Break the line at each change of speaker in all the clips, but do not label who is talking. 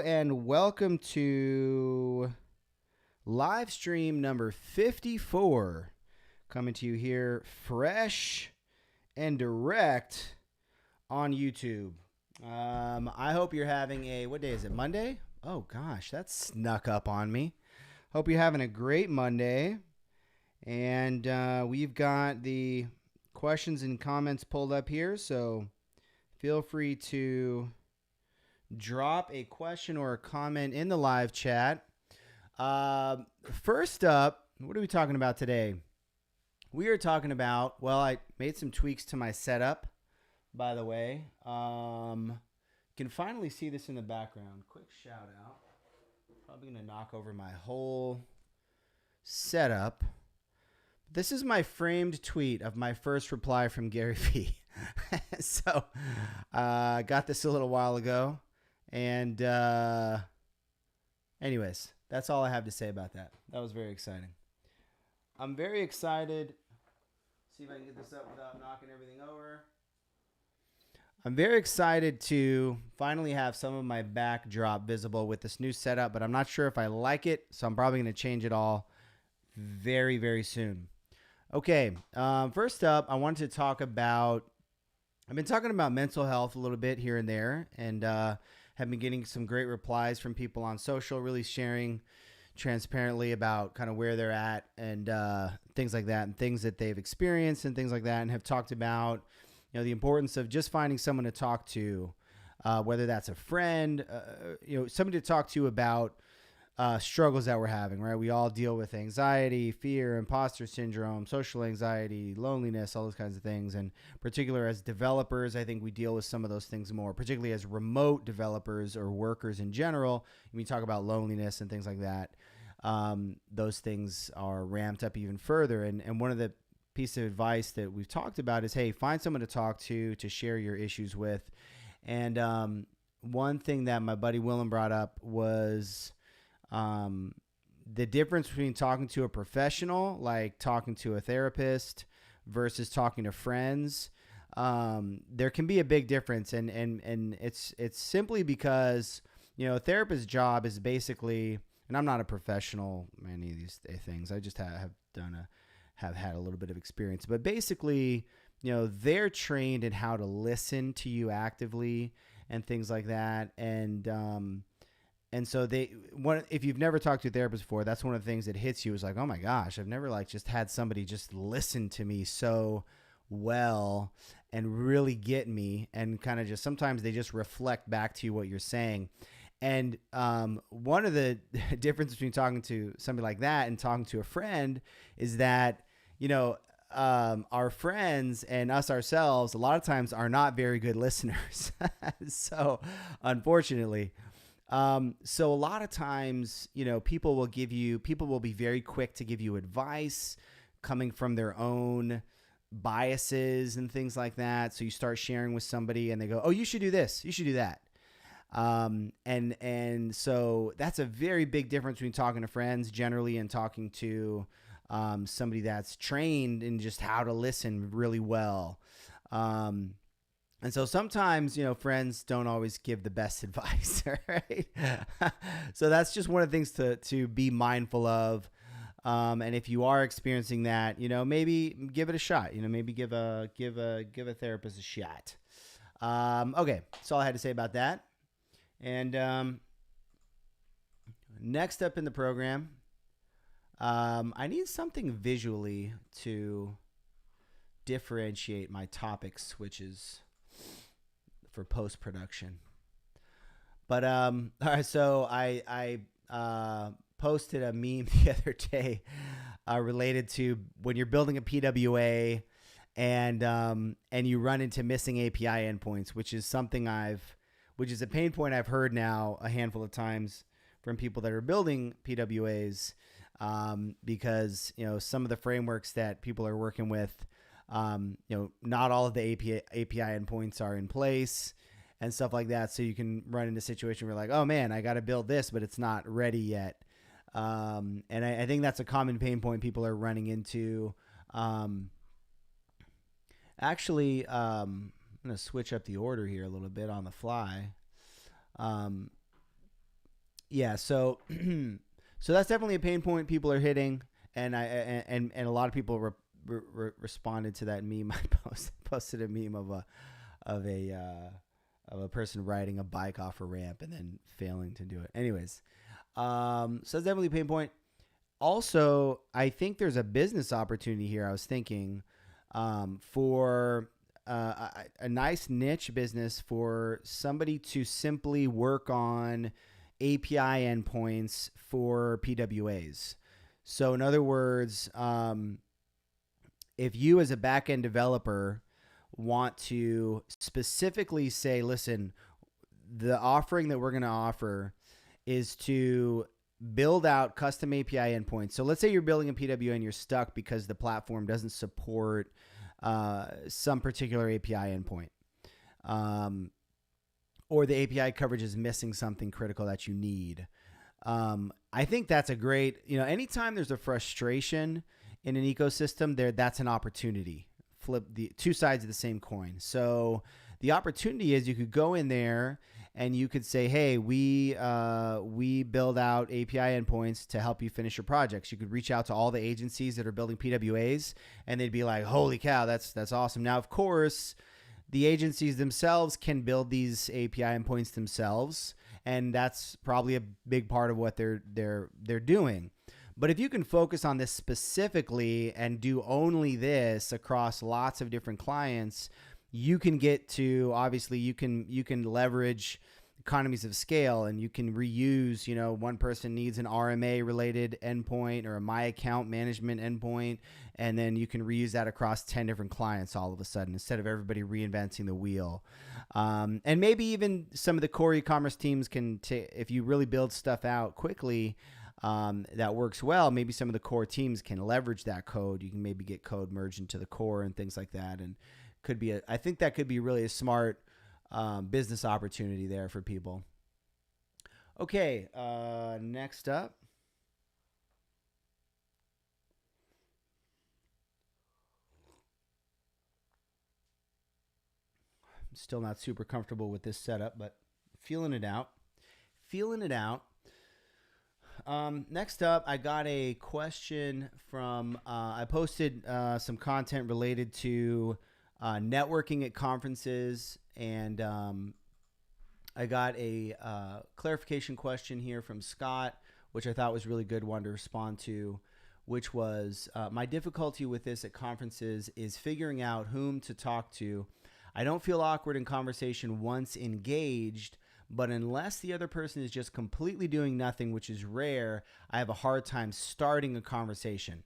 and welcome to live stream number 54, coming to you here fresh and direct on YouTube. I hope you're having what day is it? Monday? Oh gosh, that snuck up on me. Hope you're having a great Monday. And we've got the questions and comments pulled up here, so feel free to drop a question or a comment in the live chat. First up, what are we talking about today? We are talking about, well, I made some tweaks to my setup, by the way. You can finally see this in the background. Quick shout out. Probably going to knock over my whole setup. This is my framed tweet of my first reply from Gary Vee. So I got this a little while ago. And anyways, that's all I have to say about that. That was very exciting. I'm very excited. See if I can get this up without knocking everything over. I'm very excited to finally have some of my backdrop visible with this new setup, but I'm not sure if I like it, so I'm probably going to change it all very, very soon. Okay, first up, I wanted to talk about, I've been talking about mental health a little bit here and there, and have been getting some great replies from people on social, really sharing transparently about kind of where they're at and things like that, and things that they've experienced and things like that, and have talked about, you know, the importance of just finding someone to talk to, whether that's a friend, somebody to talk to about struggles that we're having, right? We all deal with anxiety, fear, imposter syndrome, social anxiety, loneliness, all those kinds of things. And particular as developers, I think we deal with some of those things more, particularly as remote developers or workers in general. When we talk about loneliness and things like that, those things are ramped up even further. And one of the pieces of advice that we've talked about is, hey, find someone to talk to share your issues with. And one thing that my buddy Willem brought up was the difference between talking to a professional, like talking to a therapist, versus talking to friends. There can be a big difference, and it's simply because, you know, a therapist's job is basically, and I'm not a professional in any of these things. I just have had a little bit of experience, but basically, you know, they're trained in how to listen to you actively and things like that, and so if you've never talked to a therapist before, that's one of the things that hits you is like, oh my gosh, I've never just had somebody just listen to me so well and really get me, and kind of just, sometimes they just reflect back to you what you're saying. And one of the differences between talking to somebody like that and talking to a friend is that, you know, our friends and us ourselves a lot of times are not very good listeners. So unfortunately, so a lot of times, you know, people will be very quick to give you advice coming from their own biases and things like that. So you start sharing with somebody and they go, oh, you should do this, you should do that. And so that's a very big difference between talking to friends generally and talking to, somebody that's trained in just how to listen really well. And so sometimes, you know, friends don't always give the best advice, right? So that's just one of the things to be mindful of. And if you are experiencing that, you know, maybe give it a shot. You know, maybe give a therapist a shot. Okay, that's all I had to say about that. And next up in the program, I need something visually to differentiate my topic switches for post-production. But all right, so I posted a meme the other day related to when you're building a PWA and you run into missing API endpoints, which is a pain point I've heard now a handful of times from people that are building PWAs, because, you know, some of the frameworks that people are working with, you know, not all of the API endpoints are in place and stuff like that. So you can run into a situation where, like, oh man, I got to build this, but it's not ready yet. And I think that's a common pain point people are running into. Actually, I'm going to switch up the order here a little bit on the fly. Yeah, so so that's definitely a pain point people are hitting, and and a lot of people responded to that meme. I posted a meme of a of a person riding a bike off a ramp and then failing to do it. Anyways, so that's definitely a pain point. Also, I think there's a business opportunity here. I was thinking for a nice niche business for somebody to simply work on API endpoints for PWAs. So, in other words, if you as a backend developer want to specifically say, listen, the offering that we're going to offer is to build out custom API endpoints. So let's say you're building a PWA and you're stuck because the platform doesn't support some particular API endpoint. Or the API coverage is missing something critical that you need. I think that's a great, anytime there's a frustration in an ecosystem, that's an opportunity. Flip the two sides of the same coin. So the opportunity is you could go in there and you could say, hey, we build out API endpoints to help you finish your projects. You could reach out to all the agencies that are building PWAs, and they'd be like, holy cow, that's awesome. Now, of course, the agencies themselves can build these API endpoints themselves, and that's probably a big part of what they're doing. But if you can focus on this specifically and do only this across lots of different clients, you can get to, obviously you can leverage economies of scale, and you can reuse, one person needs an RMA related endpoint or a my account management endpoint, and then you can reuse that across 10 different clients all of a sudden, instead of everybody reinventing the wheel. And maybe even some of the core e-commerce teams can if you really build stuff out quickly, that works well, maybe some of the core teams can leverage that code. You can maybe get code merged into the core and things like that. And I think that could be really a smart business opportunity there for people. Okay, next up. I'm still not super comfortable with this setup, but feeling it out. Next up, I got a question from, I posted some content related to networking at conferences, and I got a clarification question here from Scott, which I thought was really good one to respond to, which was, my difficulty with this at conferences is figuring out whom to talk to. I don't feel awkward in conversation once engaged, but unless the other person is just completely doing nothing, which is rare, I have a hard time starting a conversation,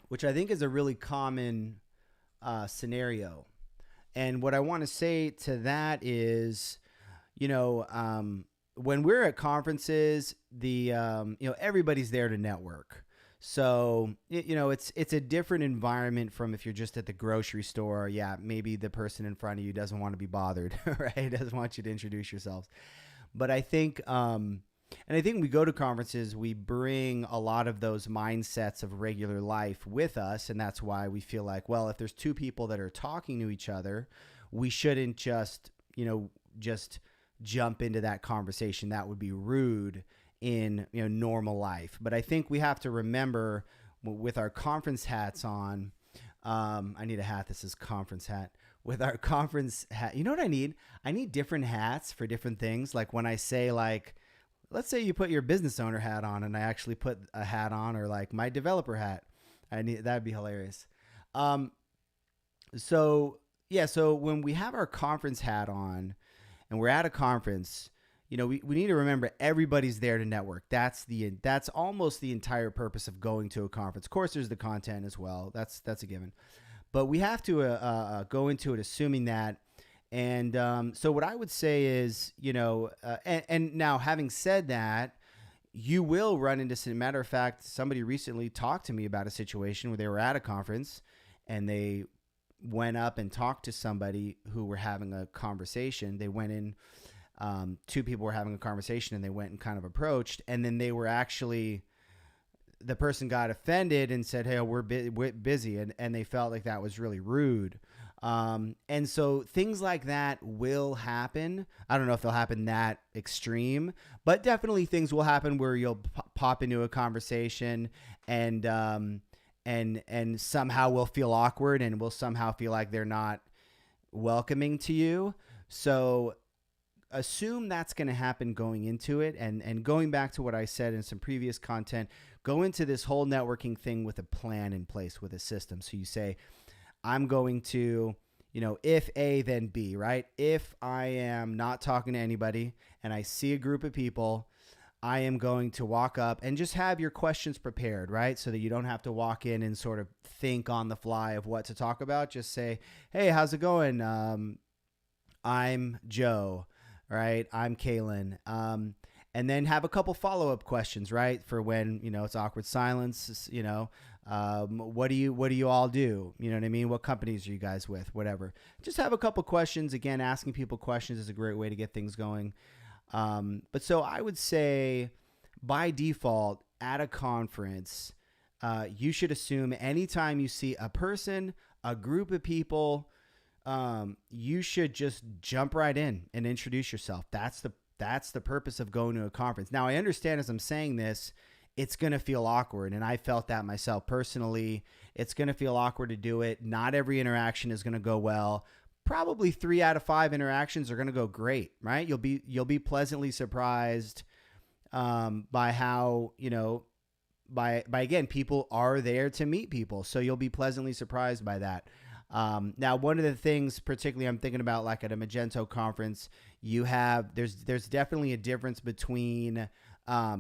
which I think is a really common scenario. And what I want to say to that is, when we're at conferences, everybody's there to network. So, it's a different environment from if you're just at the grocery store. Yeah, maybe the person in front of you doesn't want to be bothered, right? Doesn't want you to introduce yourselves. But I think, and I think we go to conferences, we bring a lot of those mindsets of regular life with us. And that's why we feel like, well, if there's two people that are talking to each other, we shouldn't just jump into that conversation. That would be rude in normal life. But I think we have to remember, with our conference hats on, I need a hat that says conference hat. With our conference hat, you know what I need? I need different hats for different things. Like when I say, like, let's say you put your business owner hat on and I actually put a hat on, or like my developer hat. That'd be hilarious. So when we have our conference hat on and we're at a conference, we need to remember everybody's there to network. That's almost the entire purpose of going to a conference. Of course, there's the content as well. That's a given. But we have to go into it assuming that. And so what I would say is, and now having said that, you will run into some. Matter of fact, somebody recently talked to me about a situation where they were at a conference and they went up and talked to somebody who were having a conversation. They went in. Two people were having a conversation and they went and kind of approached, and then they were actually, the person got offended and said, hey, we're busy. And they felt like that was really rude. And so things like that will happen. I don't know if they'll happen that extreme, but definitely things will happen where you'll pop into a conversation and somehow we'll feel awkward and we'll somehow feel like they're not welcoming to you. So assume that's going to happen going into it. And going back to what I said in some previous content, go into this whole networking thing with a plan in place, with a system. So you say, I'm going to, if A, then B, right? If I am not talking to anybody and I see a group of people, I am going to walk up and just have your questions prepared, right? So that you don't have to walk in and sort of think on the fly of what to talk about. Just say, hey, how's it going? I'm Joe, right? I'm Kaylin. And then have a couple follow-up questions, right? For when, it's awkward silence, what do you all do? You know what I mean? What companies are you guys with? Whatever. Just have a couple questions. Again, asking people questions is a great way to get things going. But so I would say by default at a conference, you should assume anytime you see a person, a group of people, you should just jump right in and introduce yourself. That's the purpose of going to a conference. Now I understand as I'm saying this, it's going to feel awkward. And I felt that myself personally. It's going to feel awkward to do it. Not every interaction is going to go well. Probably 3 out of 5 interactions are going to go great, right? You'll be pleasantly surprised by how, by again, people are there to meet people. So you'll be pleasantly surprised by that. Now, one of the things, particularly I'm thinking about like at a Magento conference, there's definitely a difference between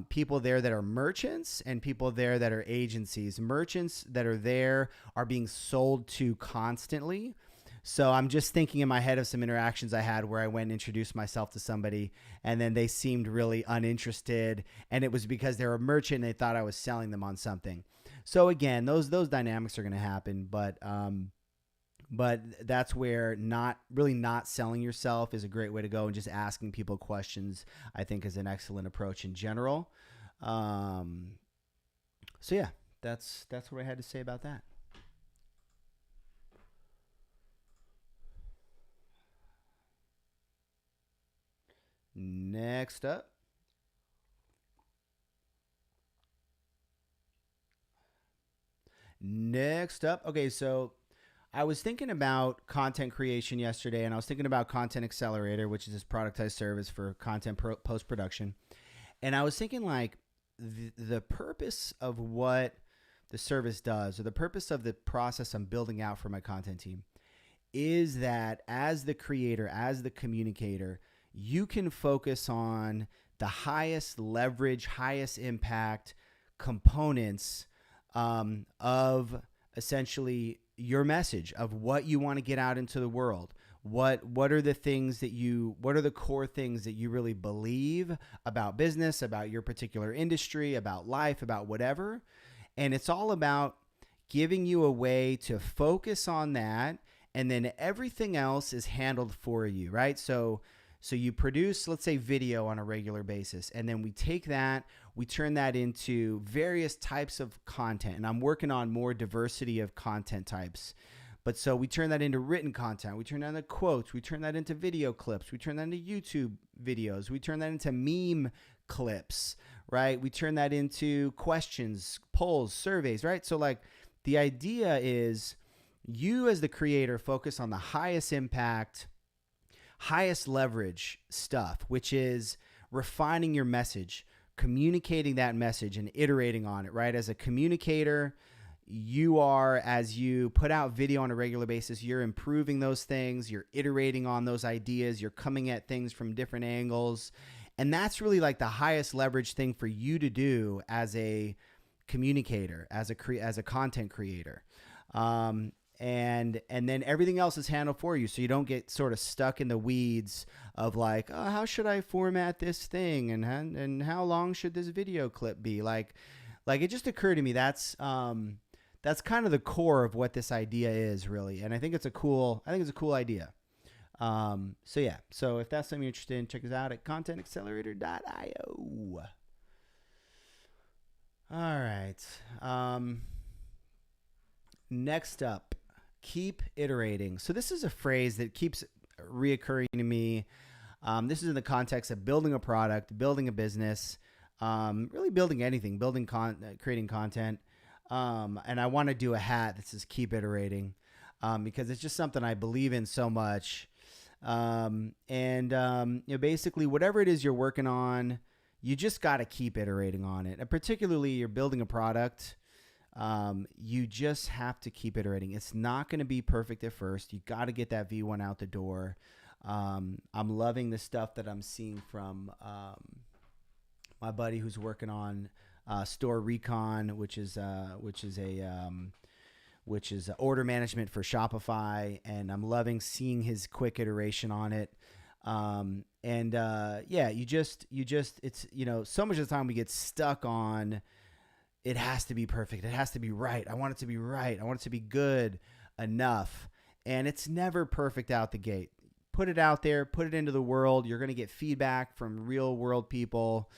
people there that are merchants and people there that are agencies. Merchants that are there are being sold to constantly. So I'm just thinking in my head of some interactions I had where I went and introduced myself to somebody and then they seemed really uninterested. And it was because they're a merchant and they thought I was selling them on something. So again, those dynamics are going to happen, but that's where not selling yourself is a great way to go, and just asking people questions, I think, is an excellent approach in general. So yeah, that's what I had to say about that. Next up. Okay, so I was thinking about content creation yesterday, and I was thinking about Content Accelerator, which is this productized service for content post-production. And I was thinking like the purpose of what the service does, or the purpose of the process I'm building out for my content team, is that as the creator, as the communicator, you can focus on the highest leverage, highest impact components of essentially your message, of what you want to get out into the world. What are the core things that you really believe about business, about your particular industry, about life, about whatever. And it's all about giving you a way to focus on that, and then everything else is handled for you, right? So you produce, let's say, video on a regular basis, and then we take that, we turn that into various types of content. And I'm working on more diversity of content types. But so we turn that into written content, we turn that into quotes, we turn that into video clips, we turn that into YouTube videos, we turn that into meme clips, right? We turn that into questions, polls, surveys, right? So like the idea is you as the creator focus on the highest impact, highest leverage stuff, which is refining your message, communicating that message and iterating on it, right? As a communicator, as you put out video on a regular basis, you're improving those things, you're iterating on those ideas, you're coming at things from different angles. And that's really like the highest leverage thing for you to do as a communicator, as a content creator. And then everything else is handled for you, so you don't get sort of stuck in the weeds of like, oh, how should I format this thing, and how long should this video clip be? Like it just occurred to me that's kind of the core of what this idea is, really, and I think it's a cool idea. So yeah, so if that's something you're interested in, check us out at contentaccelerator.io. All right. Next up, keep iterating. So this is a phrase that keeps reoccurring to me. This is in the context of building a product, building a business, really building anything, creating content. And I want to do a hat that says keep iterating, because it's just something I believe in so much. Basically whatever it is you're working on, you just got to keep iterating on it. And particularly you're building a product, you just have to keep iterating. It's not going to be perfect at first. You got to get that V1 out the door. I'm loving the stuff that I'm seeing from my buddy who's working on Store Recon, which is order management for Shopify, and I'm loving seeing his quick iteration on it. You just it's so much of the time we get stuck on it has to be perfect, it has to be right. I want it to be right. I want it to be good enough, and it's never perfect out the gate. Put it out there, put it into the world. You're going to get feedback from real world people.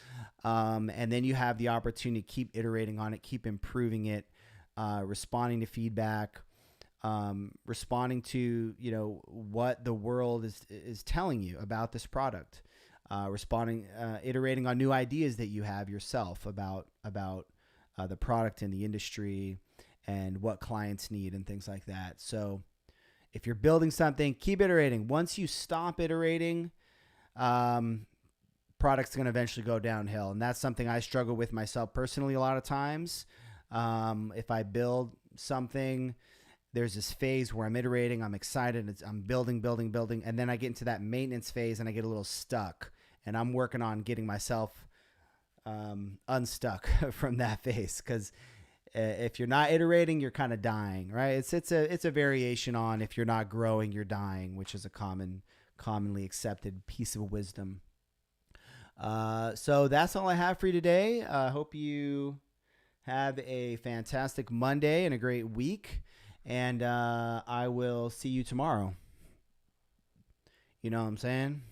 And then you have the opportunity to keep iterating on it, keep improving it, responding to feedback, responding to, what the world is telling you about this product, iterating on new ideas that you have yourself about the product and the industry and what clients need and things like that. So if you're building something, keep iterating. Once you stop iterating, product's going to eventually go downhill. And that's something I struggle with myself personally a lot of times. If I build something, there's this phase where I'm iterating, I'm excited, I'm building. And then I get into that maintenance phase and I get a little stuck. And I'm working on getting myself unstuck from that phase, because if you're not iterating, you're kind of dying, right? It's a variation on if you're not growing, you're dying, which is a commonly accepted piece of wisdom. So that's all I have for you today. I hope you have a fantastic Monday and a great week, and I will see you tomorrow. You know what I'm saying?